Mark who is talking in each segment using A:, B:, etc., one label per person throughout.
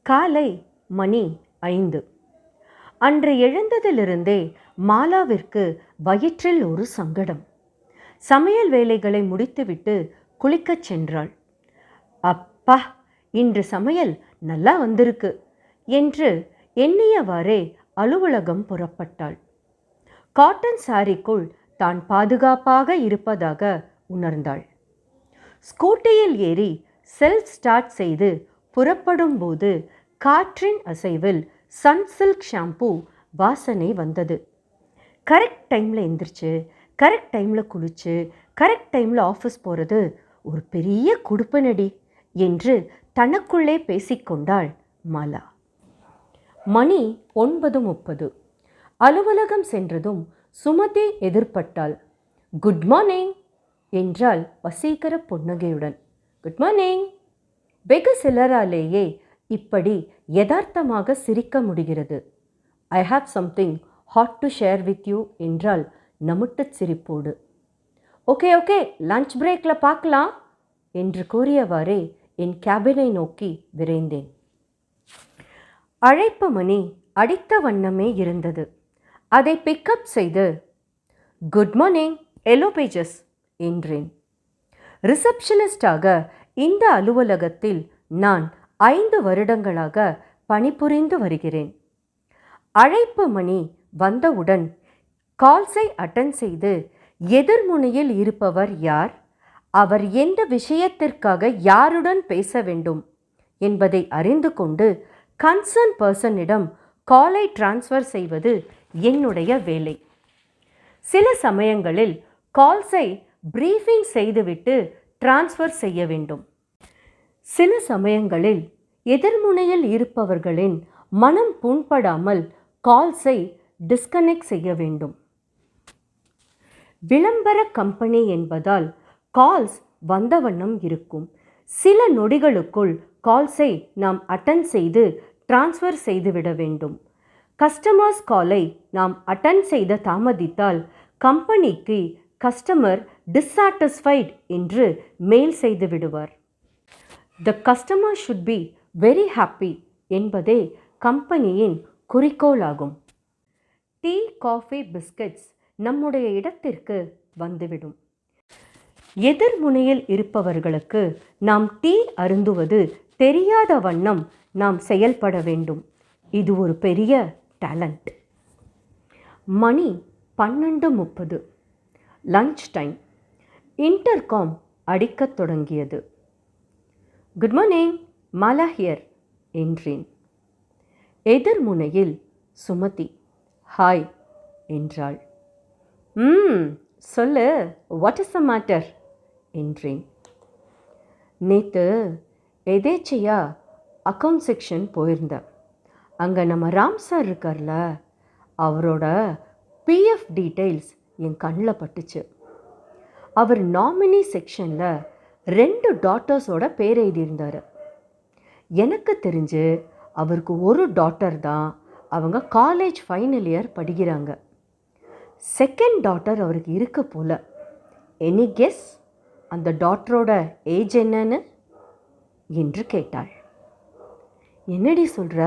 A: காலை மணி 5. அன்று எழுந்ததிலிருந்தே மாலாவிற்கு வயிற்றில் ஒரு சங்கடம். சமையல் வேலைகளை முடித்துவிட்டு குளிக்கச் சென்றாள். அப்பா, இன்று சமையல் நல்லா வந்திருக்கு என்று எண்ணியவாறே அலுவலகம் புறப்பட்டாள். காட்டன் சாரிக்குள் தான் பாதுகாப்பாக இருப்பதாக உணர்ந்தாள். ஸ்கூட்டியில் ஏறி செல்ஃப் ஸ்டார்ட் செய்து புறப்படும் போது காற்றின் அசைவில் சன்சில்க் ஷாம்பூ வாசனை வந்தது. கரெக்ட் டைமில் எந்திரிச்சு, கரெக்ட் டைமில் குளிச்சு, கரெக்ட் டைமில் ஆஃபீஸ் போகிறது ஒரு பெரிய குடுப்பனடி என்று தனக்குள்ளே பேசிக்கொண்டாள் மாலா. மணி 9:30. அலுவலகம் சென்றதும் சுமதி எதிர்பட்டாள். குட் மார்னிங் என்றாள் வசீகர புன்னகையுடன். Good morning. வெகு சிலராலேயே இப்படி யதார்த்தமாக சிரிக்க முடிகிறது. ஐ have something hot to share with you என்றாள் நமுட்டுச் சிரிப்போடு. ஓகே ஓகே, லஞ்ச் பிரேக்கில் பார்க்கலாம் என்று கூறியவாறே என் கேபினை நோக்கி விரைந்தேன். அழைப்பு மணி அடித்த வண்ணமே இருந்தது. அதை பிக்கப் செய்து குட் மார்னிங், எல்லோ பேஜஸ் என்றேன். ரிசப்ஷனிஸ்டாக இந்த அலுவலகத்தில் நான் 5 வருடங்களாக பணிபுரிந்து வருகிறேன். அழைப்பு மணி வந்தவுடன் கால்ஸை அட்டன் செய்து எதிர்முனையில் இருப்பவர் யார், அவர் எந்த விஷயத்திற்காக யாருடன் பேச வேண்டும் என்பதை அறிந்து கொண்டு கன்சர்ன் பர்சனிடம் காலை டிரான்ஸ்ஃபர் செய்வது என்னுடைய வேலை. சில சமயங்களில் கால்ஸை பிரீஃபிங் செய்துவிட்டு டிரான்ஸ்ஃபர் செய்ய வேண்டும். சில சமயங்களில் எதிர்முனையில் இருப்பவர்களின் மனம் புண்படாமல் கால்ஸை டிஸ்கனெக்ட் செய்ய வேண்டும். விளம்பர கம்பெனி என்பதால் கால்ஸ் வந்த வண்ணம் இருக்கும். சில நொடிகளுக்குள் கால்ஸை நாம் அட்டன் செய்து டிரான்ஸ்ஃபர் செய்துவிட வேண்டும். கஸ்டமர்ஸ் காலை நாம் அட்டன் செய்த தாமதித்தால் கம்பெனிக்கு கஸ்டமர் டிஸ்சாட்டிஸ்ஃபைட் என்று மெயில் செய்து விடுவார். The customer should be very happy என்பதே கம்பெனியின் குறிக்கோளாகும். டீ, காஃபி, பிஸ்கட்ஸ் நம்முடைய இடத்திற்கு வந்துவிடும். எதிர்முனையில் இருப்பவர்களுக்கு நாம் டீ அருந்துவது தெரியாத வண்ணம் நாம் செயல்பட வேண்டும். இது ஒரு பெரிய டேலண்ட். மணி 12:30. Lunch time. இன்டர்காம் அடிக்கத் தொடங்கியது. குட் மார்னிங், மாலா ஹியர் என்றேன். எதிர்முனையில் சுமதி ஹாய் என்றாள். சொல்லு, வாட் இஸ் த மேட்டர் என்றேன். நேற்று எதேச்சையா அக்கௌண்ட் செக்ஷன் போயிருந்தேன். அங்கே நம்ம ராம் சார் இருக்கார்ல, அவரோட பிஎஃப் டீட்டெயில்ஸ் என் கண்ணில் பட்டுச்சு. அவர் நாமினி செக்ஷனில் 2 டாட்டர்ஸோட பேர் எழுதியிருந்தார். எனக்கு தெரிஞ்சு அவருக்கு ஒரு டாட்டர் தான். அவங்க காலேஜ் ஃபைனல் இயர் படிக்கிறாங்க. செகண்ட் டாட்டர் அவருக்கு இருக்க போல. எனி கெஸ் அந்த டாட்டரோட ஏஜ் என்னன்னு என்று கேட்டாள். என்னடி சொல்கிற?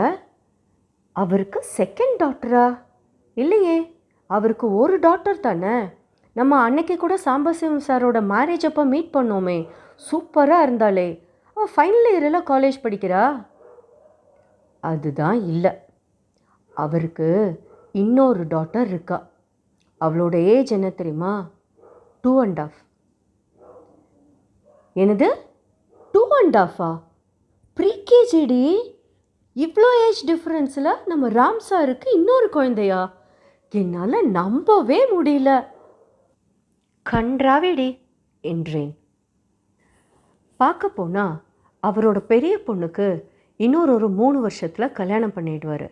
A: அவருக்கு செகண்ட் டாட்டரா? இல்லையே, அவருக்கு ஒரு டாட்டர் தானே. நம்ம அன்னைக்கு கூட சாம்பசிவம் சாரோட மேரேஜ் அப்போ மீட் பண்ணோமே, சூப்பராக இருந்தாளே, அவள் ஃபைனல் இயரில் காலேஜ் படிக்கிறா. அதுதான் இல்லை, அவருக்கு இன்னொரு டாட்டர் இருக்கா. அவளோட ஏஜ் என்ன தெரியுமா? 2.5. என்னது 2.5? ப்ரீகேஜிடி. இவ்வளோ ஏஜ் டிஃப்ரென்ஸில் நம்ம ராம் சாருக்கு இன்னொரு குழந்தையா? என்னால் நம்பவே முடியல. கன்றாவிடி என்றேன். பார்க்க போனால் அவரோட பெரிய பொண்ணுக்கு இன்னொரு 3 வருஷத்தில் கல்யாணம் பண்ணிடுவார்.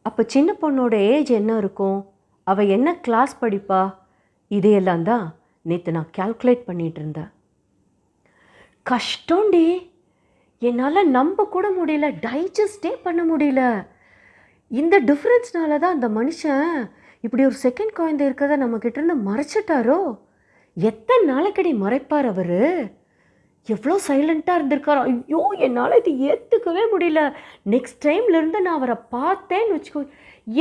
A: அப்போ சின்ன பொண்ணோட ஏஜ் என்ன இருக்கும்? அவள் என்ன கிளாஸ் படிப்பா? இதையெல்லாம் தான் நேற்று நான் கால்குலேட் பண்ணிகிட்டு இருந்தேன். கஷ்டம்டி, என்னால் நம்ப கூட முடியல, டைஜஸ்டே பண்ண முடியல. இந்த டிஃப்ரென்ஸ்னால தான் அந்த மனுஷன் இப்படி ஒரு செகண்ட் குழந்தை இருக்கிறத நம்மக்கிட்ட இருந்து மறைச்சிட்டாரோ? எத்தனை நாளைக்கடி மறைப்பார் அவர்? எவ்வளோ சைலண்ட்டாக இருந்திருக்காரோ. ஐயோ, என்னால் இது ஏற்றுக்கவே முடியல. நெக்ஸ்ட் டைம்லேருந்து நான் அவரை பார்த்தேன்னு வச்சுக்கோ,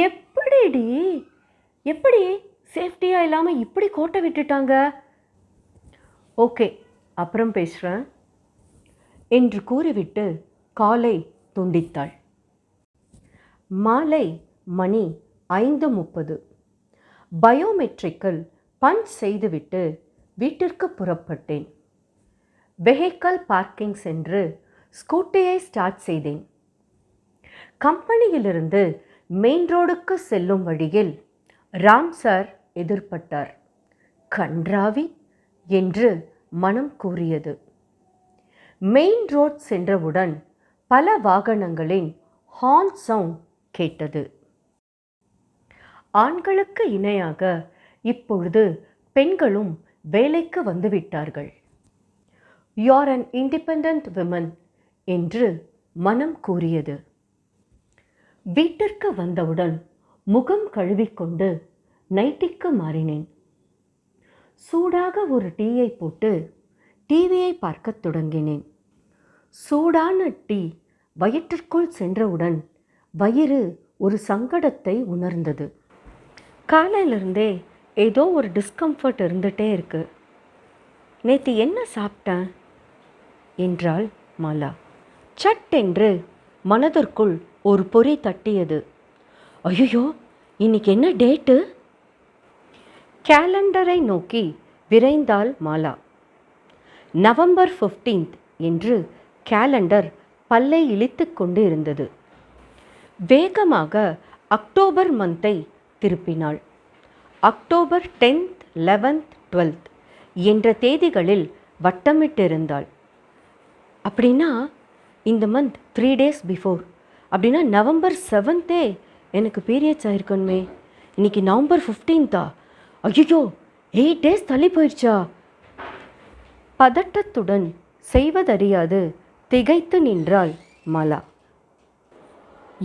A: எப்படிடி எப்படி சேஃப்டியாக இல்லாமல் இப்படி கோட்டை விட்டுட்டாங்க? ஓகே, அப்புறம் பேசுகிறேன் என்று கூறிவிட்டு காலை துண்டித்தாள். மாலை மணி 5:30. பயோமெட்ரிக்கல் பஞ்ச் செய்துவிட்டு வீட்டிற்கு புறப்பட்டேன். வெஹிக்கல் பார்க்கிங் சென்று ஸ்கூட்டியை ஸ்டார்ட் செய்தேன். கம்பெனியிலிருந்து மெயின் ரோடுக்கு செல்லும் வழியில் ராம் சார் எதிர்பட்டார். கன்றாவி என்று மனம் கூறியது. மெயின் ரோட் சென்றவுடன் பல வாகனங்களின் ஹார்ன் சவுண்ட் கேட்டது. ஆண்களுக்கு இணையாக இப்பொழுது பெண்களும் வேலைக்கு வந்துவிட்டார்கள். You are an independent women என்று மனம் கூறியது. வீட்டிற்கு வந்தவுடன் முகம் கழுவிக்கொண்டு நைட்டிக்கு மாறினேன். சூடாக ஒரு டீயை போட்டு டிவியை பார்க்கத் தொடங்கினேன். சூடான டீ வயிற்றிற்குள் சென்றவுடன் வயிறு ஒரு சங்கடத்தை உணர்ந்தது. காலையிலிருந்தே ஏதோ ஒரு டிஸ்கம்ஃபர்ட் இருந்துகிட்டே இருக்கு. நேற்று என்ன சாப்பிட்டேன் என்றாள் மாலா. சட்டென்று மனதிற்குள் ஒரு பொறி தட்டியது. ஐயோ, இன்னைக்கு என்ன டேட்டு? கேலண்டரை நோக்கி விரைந்தாள் மாலா. நவம்பர் 15 என்று கேலண்டர் பல்லை இழித்து கொண்டு இருந்தது. வேகமாக October மந்த்தை திருப்பினாள். October 10th, 11th, 12th என்ற தேதிகளில் வட்டமிட்டிருந்தாள். அப்படின்னா இந்த மந்த் 3 days பிஃபோர், அப்படின்னா நவம்பர் 7th எனக்கு பீரியட்ஸ் ஆயிருக்கணுமே. இன்னைக்கு நவம்பர் 15th. ஐயோ, 8 days தள்ளி போயிடுச்சா? பதட்டத்துடன் செய்வதறியாது திகைத்து நின்றாள் மாலா.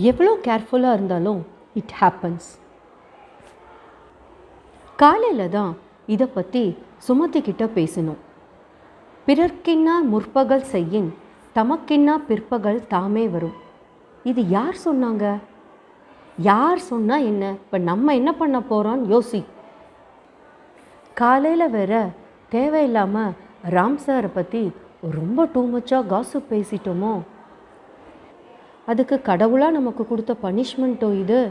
A: எவ்வளோ கேர்ஃபுல்லாக இருந்தாலும் இட் ஹேப்பன்ஸ். காலையில் தான் இதை பற்றி சுமதிக்கிட்ட பேசணும். பிறர்க்கின்னா முற்பகல் செய்யின் தமக்கின்னா பிற்பகல் தாமே வரும். இது யார் சொன்னாங்க? யார் சொன்னால் என்ன? இப்போ நம்ம என்ன பண்ண போகிறோன்னு யோசி. காலையில் வேற தேவையில்லாமல் ராம் சாரை பற்றி ரொம்ப டூ மச்சாக காசிப் பேசிட்டோமோ? அதுக்கு கடவுளாக நமக்கு கொடுத்த பனிஷ்மெண்ட்டோ இது?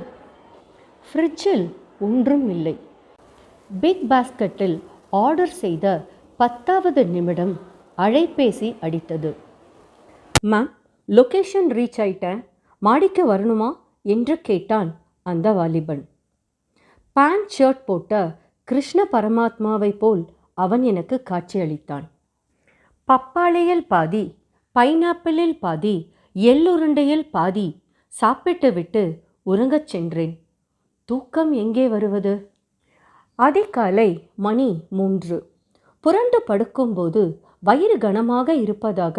A: ஃப்ரிட்ஜில் ஒன்றும் இல்லை. பிக் பாஸ்கெட்டில் ஆர்டர் செய்த 10வது நிமிடம் அழைப்பேசி அடித்தது. மேம், லொக்கேஷன் ரீச் ஆயிட்டேன், மாடிக்கு வரணுமா என்று கேட்டான் அந்த வாலிபன். பேண்ட் ஷர்ட் போட்ட கிருஷ்ண பரமாத்மாவை போல் அவன் எனக்கு காட்சியளித்தான். பப்பாளியில் பாதி, பைனாப்பிளில் பாதி, எள்ளுருண்டையில் பாதி சாப்பிட்டு விட்டு உறங்கச் சென்றேன். தூக்கம் எங்கே வருவது? அதிகாலை மணி 3. புரண்டு படுக்கும்போது வயிறு கனமாக இருப்பதாக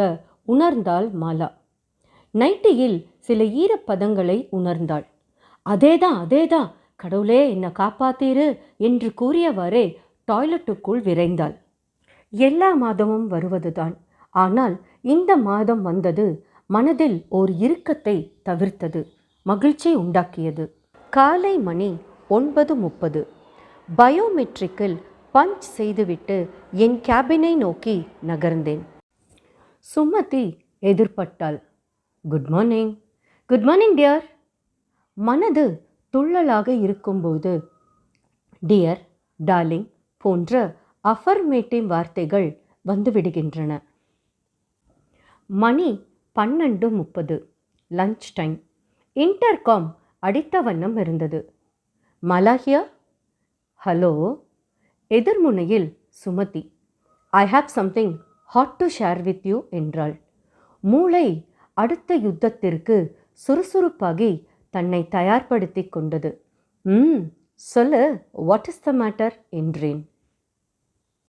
A: உணர்ந்தாள் மாலா. நைட்டியில் சில ஈரப்பதங்களை உணர்ந்தாள். அதேதான், கடவுளே என்னை காப்பாத்தீரு என்று கூறியவாறே டாய்லெட்டுக்குள் விரைந்தாள். எல்லா மாதமும் வருவதுதான். ஆனால் இந்த மாதம் வந்தது மனதில் ஓர் இறுக்கத்தை தவிர்த்தது, மகிழ்ச்சி உண்டாக்கியது. காலை மணி 9:30. பயோமெட்ரிக்கில் பஞ்ச் செய்துவிட்டு என் கேபினை நோக்கி நகர்ந்தேன். சுமதி எதிர்பட்டாள். Good morning. Good morning dear. மனது துள்ளலாக இருக்கும்போது டியர், டார்லிங் போன்ற அஃபர்மேட்டிவ் வார்த்தைகள் வந்துவிடுகின்றன. மணி 12:30. Lunch time. இன்டர்காம் அடித்த வண்ணம் இருந்தது. மலாஹியா? ஹலோ. எதிர்முனையில் Sumathi. I have something hot to share with you என்றாள். மூளை அடுத்த யுத்தத்திற்கு சுறுசுறுப்பாகி தன்னை தயார்படுத்தி கொண்டது. சொல்லு, வாட் இஸ் த மேட்டர் என்றேன்.